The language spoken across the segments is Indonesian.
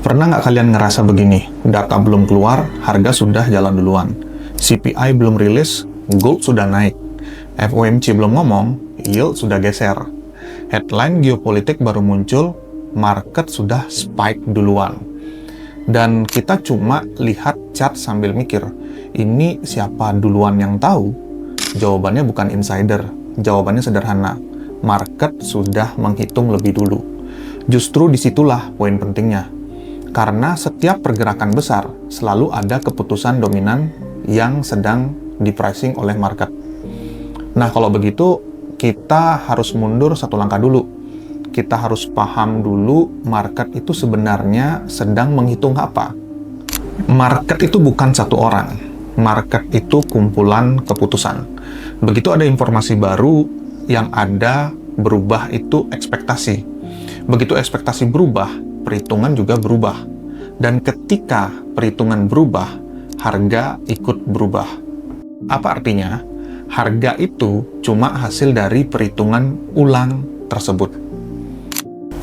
Pernah nggak kalian ngerasa begini? Data belum keluar, harga sudah jalan duluan. CPI belum rilis, gold sudah naik. FOMC belum ngomong, yield sudah geser. Headline geopolitik baru muncul, market sudah spike duluan. Dan kita cuma lihat chart sambil mikir, ini siapa duluan yang tahu? Jawabannya bukan insider, jawabannya sederhana. Market sudah menghitung lebih dulu. Justru disitulah poin pentingnya. Karena setiap pergerakan besar selalu ada keputusan dominan yang sedang di-pricing oleh market. Nah, kalau begitu, kita harus mundur satu langkah dulu. Kita harus paham dulu market itu sebenarnya sedang menghitung apa. Market itu bukan satu orang. Market itu kumpulan keputusan. Begitu ada informasi baru, yang ada berubah itu ekspektasi. Begitu ekspektasi berubah, perhitungan juga berubah. Dan ketika perhitungan berubah, harga ikut berubah. Apa artinya? Harga itu cuma hasil dari perhitungan ulang tersebut.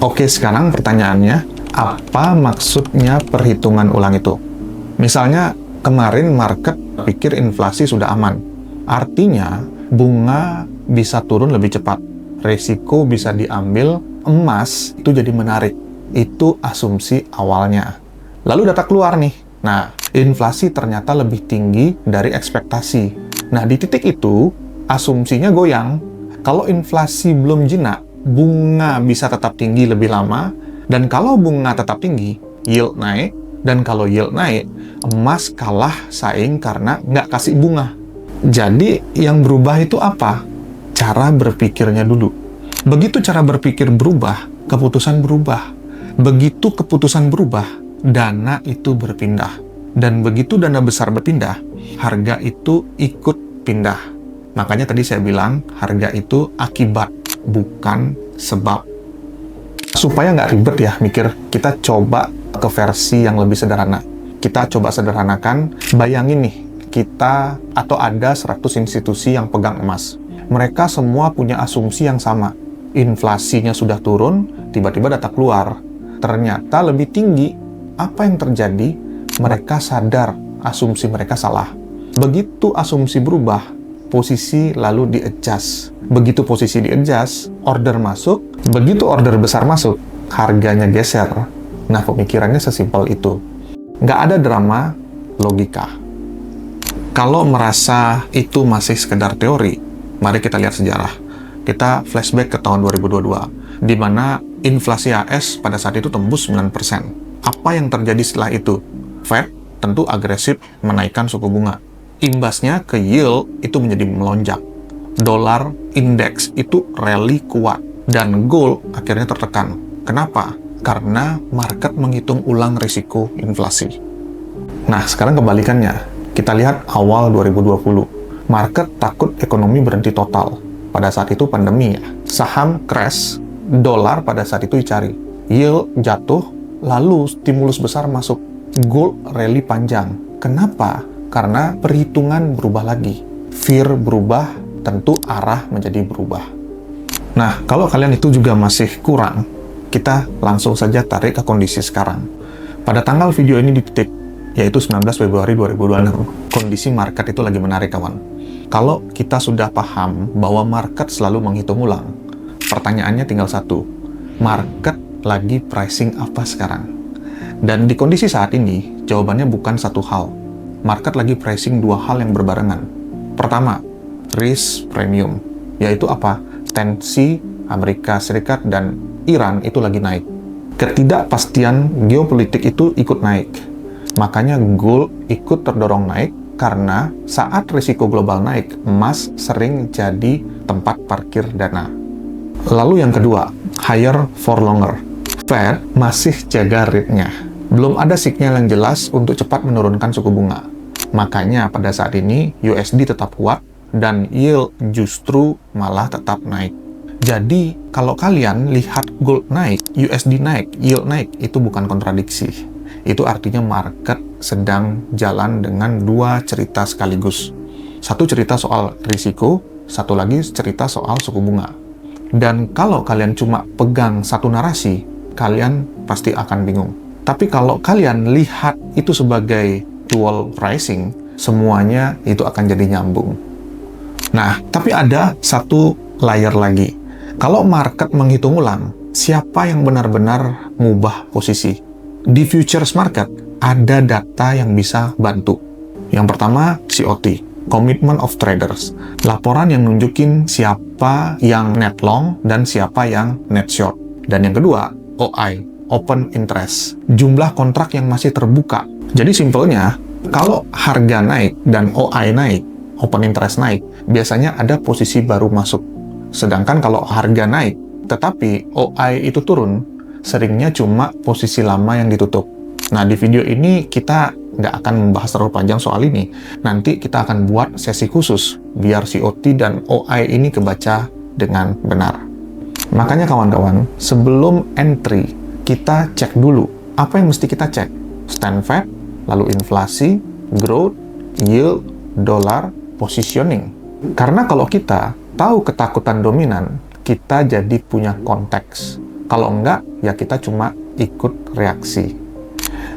Oke, sekarang pertanyaannya, apa maksudnya perhitungan ulang itu? Misalnya, kemarin market pikir inflasi sudah aman. Artinya, bunga bisa turun lebih cepat. Resiko bisa diambil, emas itu jadi menarik. Itu asumsi awalnya. Lalu data keluar nih. Nah, inflasi ternyata lebih tinggi dari ekspektasi. Nah, di titik itu, asumsinya goyang. Kalau inflasi belum jinak, bunga bisa tetap tinggi lebih lama. Dan kalau bunga tetap tinggi, yield naik. Dan kalau yield naik, emas kalah saing karena nggak kasih bunga. Jadi, yang berubah itu apa? Cara berpikirnya dulu. Begitu cara berpikir berubah, keputusan berubah. Begitu keputusan berubah, dana itu berpindah. Dan begitu dana besar berpindah, harga itu ikut pindah. Makanya tadi saya bilang, harga itu akibat, bukan sebab. Supaya nggak ribet ya mikir, kita coba ke versi yang lebih sederhana. Kita coba sederhanakan, bayangin nih, kita atau ada 100 institusi yang pegang emas. Mereka semua punya asumsi yang sama. Inflasinya sudah turun, tiba-tiba data keluar. Ternyata lebih tinggi. Apa yang terjadi? Mereka sadar asumsi mereka salah. Begitu asumsi berubah, posisi lalu di-adjust. Begitu posisi di-adjust, order masuk. Begitu order besar masuk, harganya geser. Nah, pemikirannya sesimpel itu. Nggak ada drama, logika. Kalau merasa itu masih sekedar teori, mari kita lihat sejarah. Kita flashback ke tahun 2022, di mana inflasi AS pada saat itu tembus 9%. Apa yang terjadi setelah itu? Fed tentu agresif menaikkan suku bunga. Imbasnya ke yield itu menjadi melonjak. Dolar indeks itu rally kuat. Dan gold akhirnya tertekan. Kenapa? Karena market menghitung ulang risiko inflasi. Nah, sekarang kebalikannya. Kita lihat awal 2020. Market takut ekonomi berhenti total. Pada saat itu pandemi ya. Saham crash, dolar pada saat itu dicari. Yield jatuh, lalu stimulus besar masuk. Gold rally panjang. Kenapa? Karena perhitungan berubah lagi. Fear berubah, tentu arah menjadi berubah. Nah, kalau kalian itu juga masih kurang, kita langsung saja tarik ke kondisi sekarang. Pada tanggal video ini diketik, yaitu 19 Februari 2026, kondisi market itu lagi menarik, kawan. Kalau kita sudah paham bahwa market selalu menghitung ulang, pertanyaannya tinggal satu, market lagi pricing apa sekarang? Dan di kondisi saat ini, jawabannya bukan satu hal. Market lagi pricing dua hal yang berbarengan. Pertama, risk premium, yaitu apa? Tensi Amerika Serikat dan Iran itu lagi naik. Ketidakpastian geopolitik itu ikut naik. Makanya gold ikut terdorong naik, karena saat risiko global naik, emas sering jadi tempat parkir dana. Lalu yang kedua, higher for longer. Fed masih jaga rate-nya. Belum ada sinyal yang jelas untuk cepat menurunkan suku bunga. Makanya pada saat ini USD tetap kuat dan yield justru malah tetap naik. Jadi kalau kalian lihat gold naik, USD naik, yield naik, itu bukan kontradiksi. Itu artinya market sedang jalan dengan dua cerita sekaligus. Satu cerita soal risiko, satu lagi cerita soal suku bunga. Dan kalau kalian cuma pegang satu narasi, kalian pasti akan bingung. Tapi kalau kalian lihat itu sebagai dual pricing, semuanya itu akan jadi nyambung. Nah, tapi ada satu layer lagi. Kalau market menghitung ulang, siapa yang benar-benar ngubah posisi? Di futures market, ada data yang bisa bantu. Yang pertama, COT, Commitment of Traders. Laporan yang nunjukin siapa yang net long dan siapa yang net short. Dan yang kedua, OI, Open Interest. Jumlah kontrak yang masih terbuka. Jadi simpelnya, kalau harga naik dan OI naik, Open Interest naik, biasanya ada posisi baru masuk. Sedangkan kalau harga naik, tetapi OI itu turun, seringnya cuma posisi lama yang ditutup. Nah, di video ini kita nggak akan membahas terlalu panjang soal ini. Nanti kita akan buat sesi khusus, biar COT dan OI ini kebaca dengan benar. Makanya kawan-kawan, sebelum entry, kita cek dulu. Apa yang mesti kita cek? Stand Fed, lalu inflasi, growth, yield, dollar, positioning. Karena kalau kita tahu ketakutan dominan, kita jadi punya konteks. Kalau enggak, ya kita cuma ikut reaksi.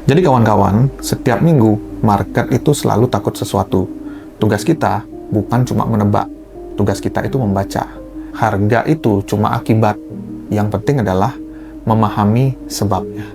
Jadi kawan-kawan, setiap minggu, market itu selalu takut sesuatu. Tugas kita bukan cuma menebak. Tugas kita itu membaca. Harga itu cuma akibat. Yang penting adalah memahami sebabnya.